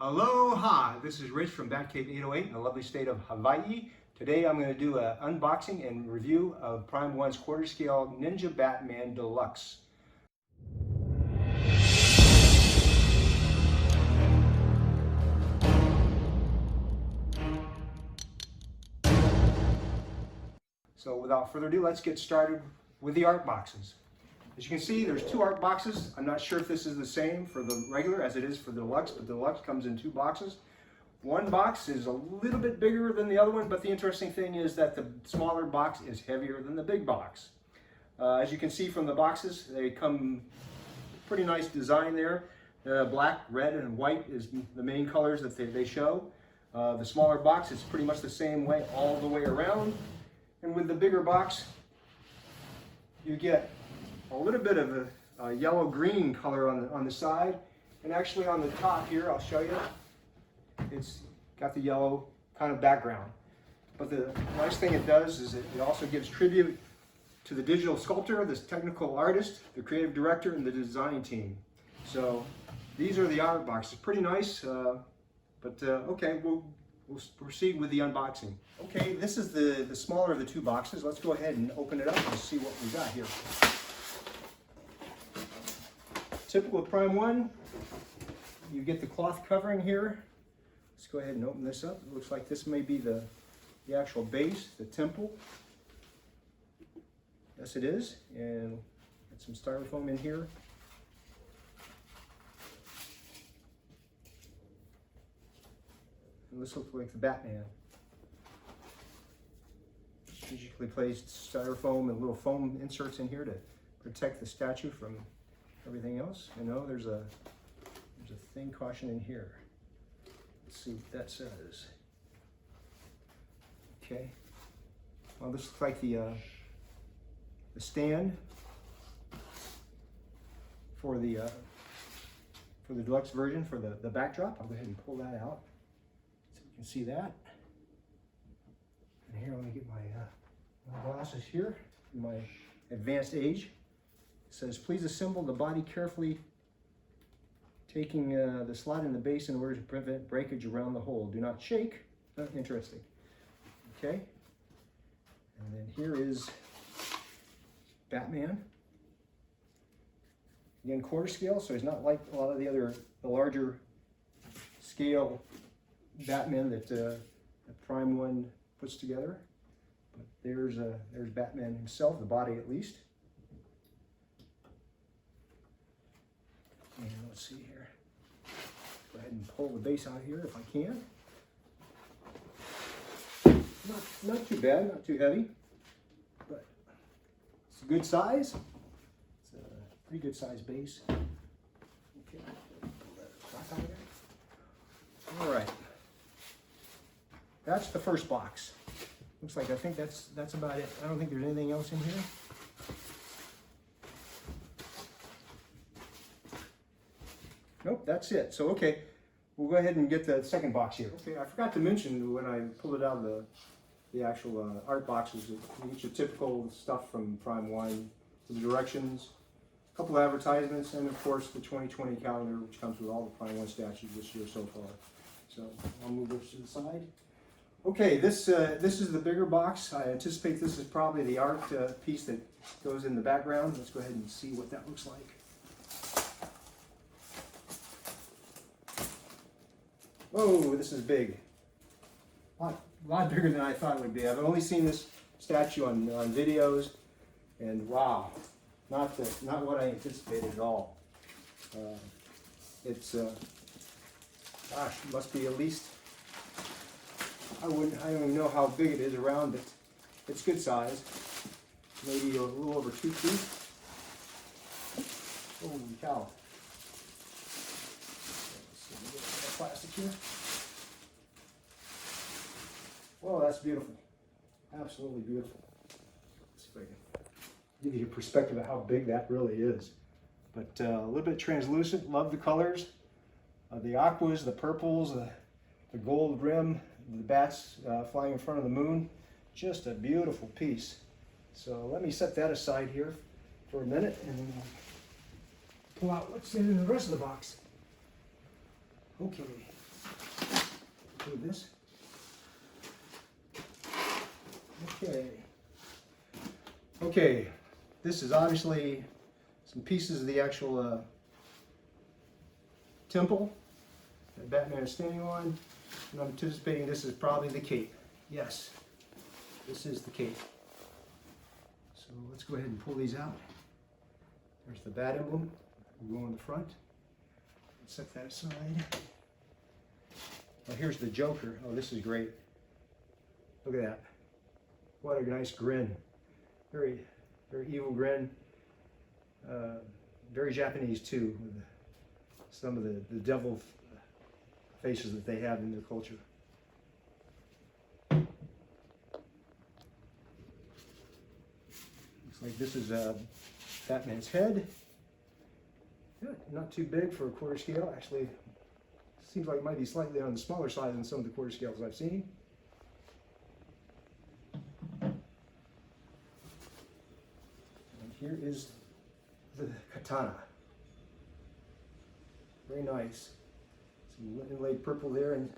Aloha! This is Rich from Batcave 808 in the lovely state of Hawaii. Today I'm going to do an unboxing and review of Prime 1's quarter scale Ninja Batman Deluxe. So without further ado, let's get started with the art boxes. As you can see, there's two art boxes. I'm not sure if this is the same for the regular as it is for the Deluxe, but the Deluxe comes in two boxes. One box is a little bit bigger than the other one, but the interesting thing is that the smaller box is heavier than the big box. As you can see from the boxes, they come pretty nice design there. Black, red, and white is the main colors that they show. The smaller box is pretty much the same way all the way around. And with the bigger box, you get a little bit of a yellow-green color on the side, and actually on the top here, I'll show you, it's got the yellow kind of background. But the nice thing it does is it also gives tribute to the digital sculptor, this technical artist, the creative director, and the design team. So these are the art boxes. Pretty nice, okay, we'll proceed with the unboxing. Okay, this is the smaller of the two boxes. Let's go ahead and open it up and see what we got here. Typical of Prime 1, you get the cloth covering here. Let's go ahead and open this up. It looks like this may be the actual base, the temple. Yes, it is. And got some styrofoam in here. And this looks like the Batman. Strategically placed styrofoam and little foam inserts in here to protect the statue from everything else. You know, there's a thin caution in here. Let's see what that says. Okay. Well, this looks like the stand for the deluxe version for the backdrop. I'll go ahead and pull that out so you can see that. And here, let me get my glasses here. My advanced age. It says, please assemble the body carefully, taking the slot in the base in order to prevent breakage around the hole. Do not shake. Interesting. Okay. And then here is Batman. Again, quarter scale, so he's not like a lot of the larger scale Batman that Prime 1 puts together. But there's Batman himself, the body at least. And let's see here. Go ahead and pull the base out here if I can. Not too bad, not too heavy, but it's a good size. It's a pretty good size base. Okay, pull that cloth out of there. All right, that's the first box. Looks like, I think that's about it. I don't think there's anything else in here. Nope, that's it. So, okay, we'll go ahead and get the second box here. Okay, I forgot to mention when I pulled it out of the actual art boxes, each of typical stuff from Prime 1, the directions, a couple of advertisements, and of course the 2020 calendar, which comes with all the Prime 1 statues this year so far. So I'll move this to the side. Okay, this is the bigger box. I anticipate this is probably the art piece that goes in the background. Let's go ahead and see what that looks like. Oh, this is big. A lot bigger than I thought it would be. I've only seen this statue on videos, and wow, not what I anticipated at all. It's gosh, it must be at least, I don't even know how big it is around, but it's good size. Maybe a little over 2 feet. Holy cow. Plastic here. Well, that's beautiful. Absolutely beautiful. Let's see if I can give you a perspective of how big that really is. But a little bit translucent. Love the colors. The aquas, the purples, the gold rim, the bats flying in front of the moon. Just a beautiful piece. So let me set that aside here for a minute and pull out what's in the rest of the box. Okay, do this. Okay. Okay, this is obviously some pieces of the actual temple that Batman is standing on. And I'm anticipating this is probably the cape. Yes, this is the cape. So let's go ahead and pull these out. There's the bat emblem. We'll go on the front. Set that aside. Now here's the Joker. Oh, this is great. Look at that. What a nice grin. Very, very evil grin. Very Japanese too, with some of the devil faces that they have in their culture. Looks like this is Batman's head. Yeah, not too big for a quarter scale. Actually, seems like it might be slightly on the smaller side than some of the quarter scales I've seen. And here is the katana. Very nice. Some inlaid purple there in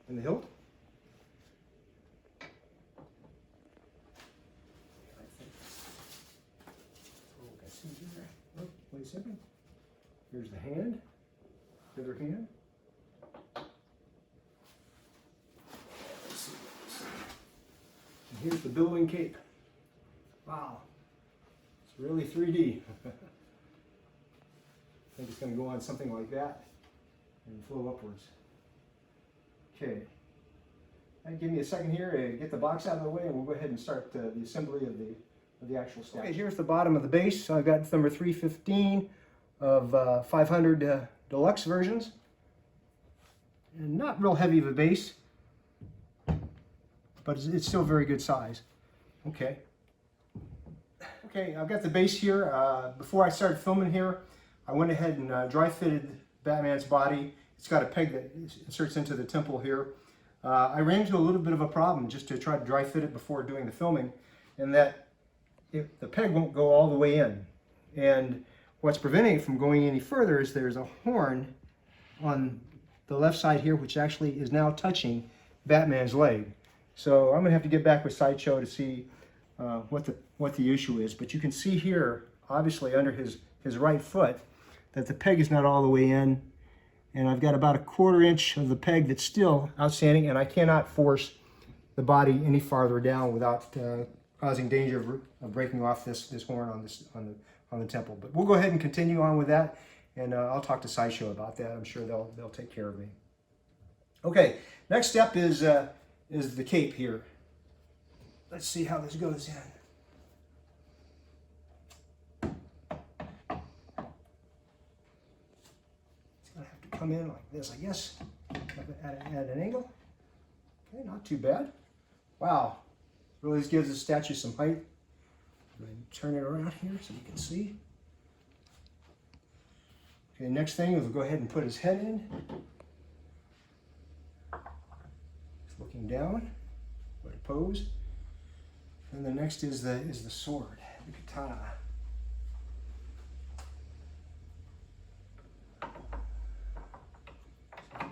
the hilt. I think that's what I see here. Oh, wait a second. Here's the hand. The other hand. Let's see. And here's the billowing cape. Wow. It's really 3D. I think it's going to go on something like that and flow upwards. Okay. Give me a second here to get the box out of the way, and we'll go ahead and start the assembly of the actual statue. Okay, here's the bottom of the base. So I've got number 315 of 500 deluxe versions. And not real heavy of a base, but it's still very good size. Okay. Okay, I've got the base here. Before I started filming here, I went ahead and dry fitted Batman's body. It's got a peg that inserts into the temple here. I ran into a little bit of a problem just to try to dry fit it before doing the filming, and that the peg won't go all the way in. And what's preventing it from going any further is there's a horn on the left side here, which actually is now touching Batman's leg. So I'm gonna have to get back with Sideshow to see what the issue is. But you can see here, obviously under his right foot, that the peg is not all the way in, and I've got about a 1/4 inch of the peg that's still outstanding, and I cannot force the body any farther down without causing danger of breaking off this horn on the temple. But we'll go ahead and continue on with that, and I'll talk to Sideshow about that. I'm sure they'll take care of me. Okay, next step is the cape here. Let's see how this goes in. Come in like this, I guess, at an angle. Okay, not too bad. Wow, really gives the statue some height. Go ahead and turn it around here so you can see. Okay, next thing is we'll go ahead and put his head in. He's looking down. What a pose. And the next is the sword, the katana.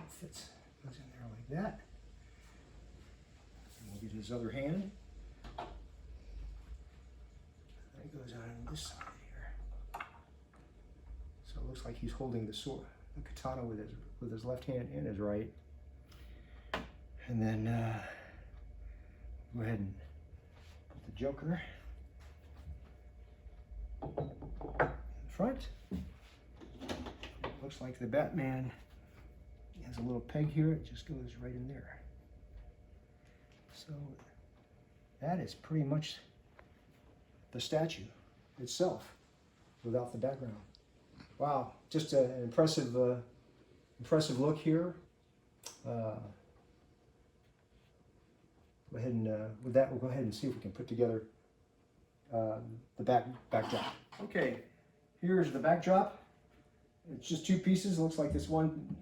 Fits, goes in there like that. And we'll get his other hand. That goes on this side here. So it looks like he's holding the sword, the katana, with his left hand and his right. And then go ahead and put the Joker in front. Looks like the Batman has a little peg here. It just goes right in there. So that is pretty much the statue itself without the background. Wow, just an impressive look here. Go ahead and with that, we'll go ahead and see if we can put together the backdrop. Okay, here's the backdrop. It's just 2 pieces. It looks like this one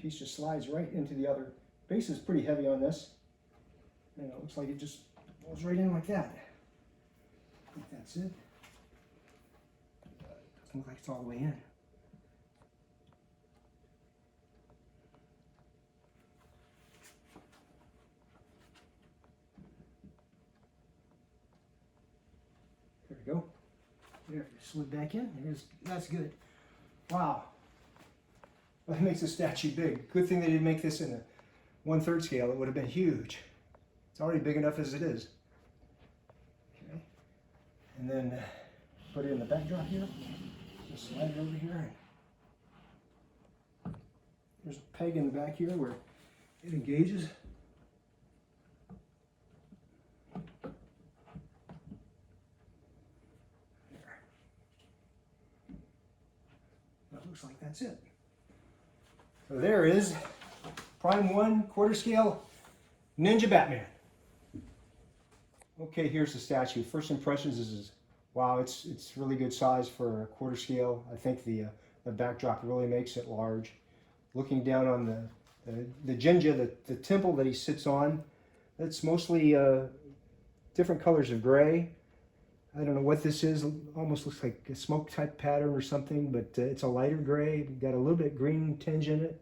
piece just slides right into the other. Base is pretty heavy on this. And it looks like it just goes right in like that. I think that's it. Doesn't look like it's all the way in. we go. There, slid back in. That's good. Wow. Well, that makes the statue big. Good thing they didn't make this in a 1/3 scale. It would have been huge. It's already big enough as it is. Okay. And then put it in the backdrop here. Just slide it over here. There's a peg in the back here where it engages. There. That looks like that's it. So there is Prime 1 quarter scale Ninja Batman. Okay, here's the statue. First impressions is wow, it's really good size for a quarter scale. I think the backdrop really makes it large. Looking down on the Jinja, the temple that he sits on, it's mostly different colors of gray. I don't know what this is. Almost looks like a smoke type pattern or something, but it's a lighter gray. Got a little bit green tinge in it,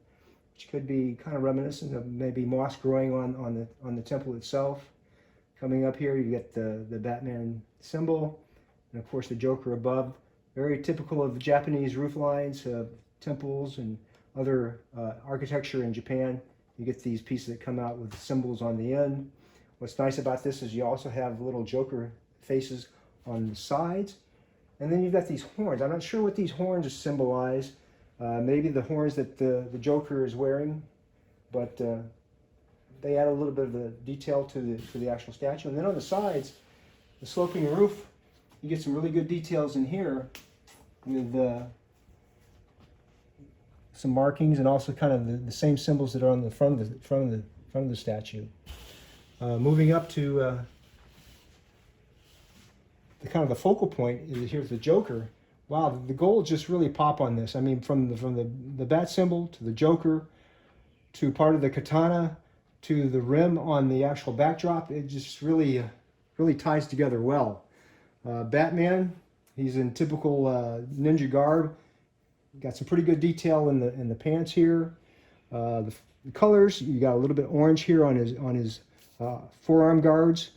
which could be kind of reminiscent of maybe moss growing on the temple itself. Coming up here, you get the Batman symbol, and of course the Joker above. Very typical of Japanese roof lines, temples, and other architecture in Japan. You get these pieces that come out with symbols on the end. What's nice about this is you also have little Joker faces on the sides. And then you've got these horns. I'm not sure what these horns symbolize. Maybe the horns that the Joker is wearing, but they add a little bit of the detail to the actual statue. And then on the sides, the sloping roof, you get some really good details in here with some markings and also kind of the same symbols that are on the front of the statue. Moving up to the kind of the focal point is here's the Joker. Wow, the gold just really pop on this. I mean, from the bat symbol to the Joker to part of the katana to the rim on the actual backdrop, it just really ties together well. Batman, he's in typical ninja garb. Got some pretty good detail in the pants here. The colors, you got a little bit orange here on his forearm guards.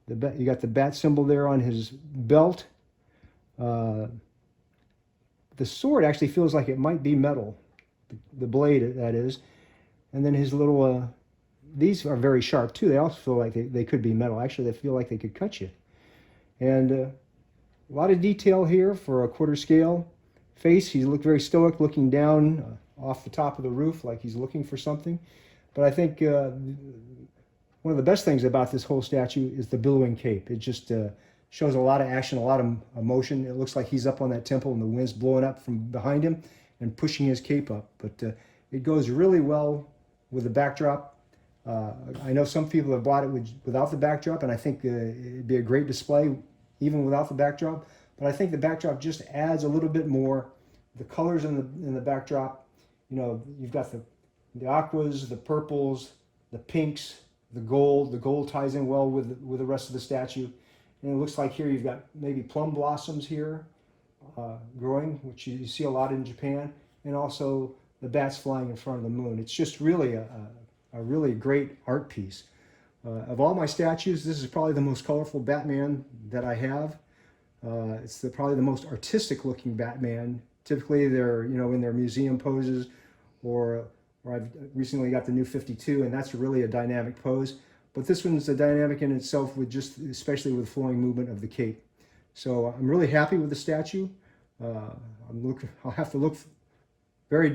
You got the bat symbol there on his belt. The sword actually feels like it might be metal, the blade that is. And then his little, these are very sharp too. They also feel like they could be metal. Actually, they feel like they could cut you. And a lot of detail here for a quarter scale. Face, he looked very stoic, looking down off the top of the roof like he's looking for something. But I think one of the best things about this whole statue is the billowing cape. It just shows a lot of action, a lot of emotion. It looks like he's up on that temple and the wind's blowing up from behind him and pushing his cape up. But it goes really well with the backdrop. I know some people have bought it without the backdrop, and I think it'd be a great display even without the backdrop. But I think the backdrop just adds a little bit more. The colors in the backdrop, you know, you've got the aquas, the purples, the pinks, the gold. The gold ties in well with the rest of the statue. And it looks like here you've got maybe plum blossoms here growing, which you see a lot in Japan, and also the bats flying in front of the moon. It's just really a really great art piece. Of all my statues, this is probably the most colorful Batman that I have. It's probably the most artistic looking Batman. Typically they're, you know, in their museum poses, or I've recently got the new 52, and that's really a dynamic pose. But this one's a dynamic in itself, with just especially with flowing movement of the cape. So I'm really happy with the statue. I'll have to look very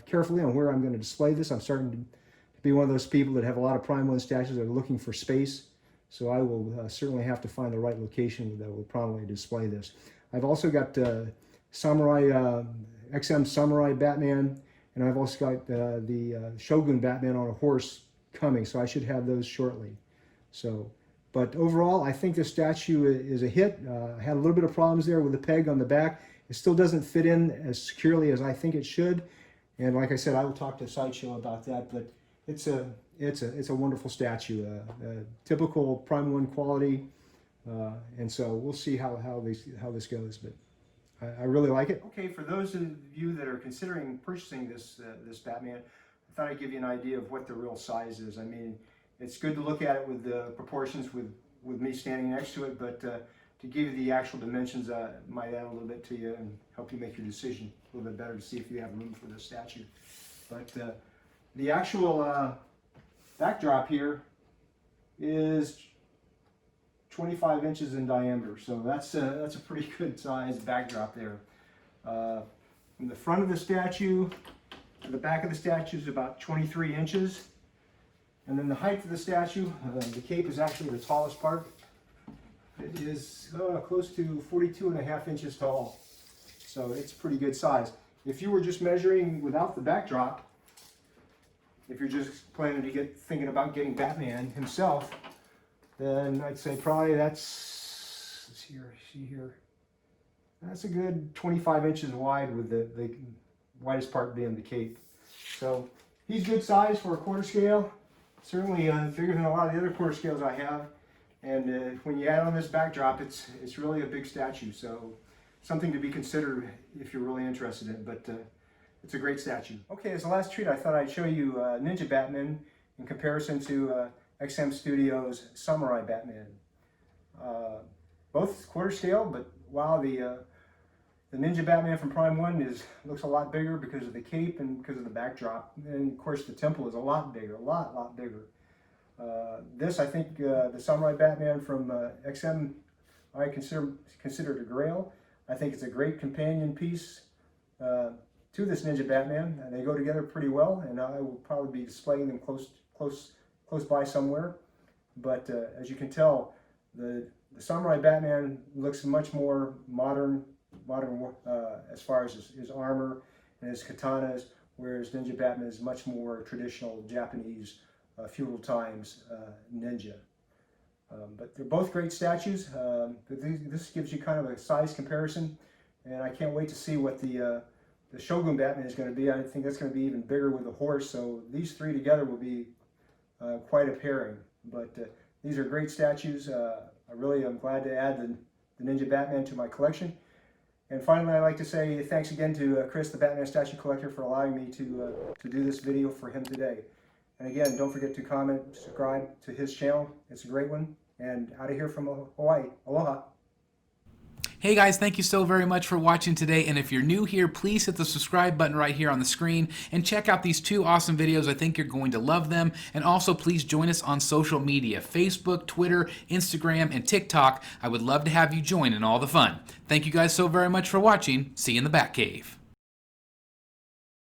carefully on where I'm going to display this. I'm starting to be one of those people that have a lot of Prime 1 statues that are looking for space. So I will certainly have to find the right location that will prominently display this. I've also got Samurai XM Samurai Batman, and I've also got the Shogun Batman on a horse coming, so I should have those shortly. So, but overall, I think this statue is a hit. I had a little bit of problems there with the peg on the back. It still doesn't fit in as securely as I think it should, and like I said, I will talk to Sideshow about that. But it's a wonderful statue, typical Prime 1 quality, and so we'll see how this goes. But I really like it. Okay, for those of you that are considering purchasing this Batman, I thought I'd give you an idea of what the real size is. I mean, it's good to look at it with the proportions with me standing next to it, but to give you the actual dimensions, might add a little bit to you and help you make your decision a little bit better to see if you have room for the statue. But the actual backdrop here is 25 inches in diameter, so that's a pretty good size backdrop there. From the front of the statue to the back of the statue is about 23 inches, and then the height of the statue, the cape is actually the tallest part. It is close to 42.5 inches tall, so it's pretty good size. If you were just measuring without the backdrop, if you're just planning to thinking about getting Batman himself, then I'd say probably that's, let's see here, that's a good 25 inches wide, with the widest part being the cape. So he's good size for a quarter scale, certainly bigger than a lot of the other quarter scales I have. And when you add on this backdrop, it's really a big statue, so something to be considered if you're really interested in it, but it's a great statue. Okay, as a last treat, I thought I'd show you Ninja Batman in comparison to XM Studios' Samurai Batman. Both quarter scale, but wow, the Ninja Batman from Prime 1 looks a lot bigger because of the cape and because of the backdrop. And of course the temple is a lot bigger, a lot bigger. This, I think, the Samurai Batman from XM, I consider it a grail. I think it's a great companion piece to this Ninja Batman, and they go together pretty well, and I will probably be displaying them close by somewhere. But as you can tell, the Samurai Batman looks much more modern as far as his armor and his katanas, whereas Ninja Batman is much more traditional Japanese feudal times ninja. But they're both great statues. This gives you kind of a size comparison, and I can't wait to see what the Shogun Batman is going to be. I think that's going to be even bigger with a horse, so these three together will be quite a pairing. But these are great statues. I really am glad to add the Ninja Batman to my collection. And finally, I'd like to say thanks again to Chris, the Batman Statue Collector, for allowing me to do this video for him today. And again, don't forget to comment, subscribe to his channel. It's a great one. And out of here from Hawaii. Aloha. Hey guys, thank you so very much for watching today, and if you're new here, please hit the subscribe button right here on the screen and check out these two awesome videos. I think you're going to love them. And also please join us on social media, Facebook, Twitter, Instagram, and TikTok. I would love to have you join in all the fun. Thank you guys so very much for watching. See you in the Batcave.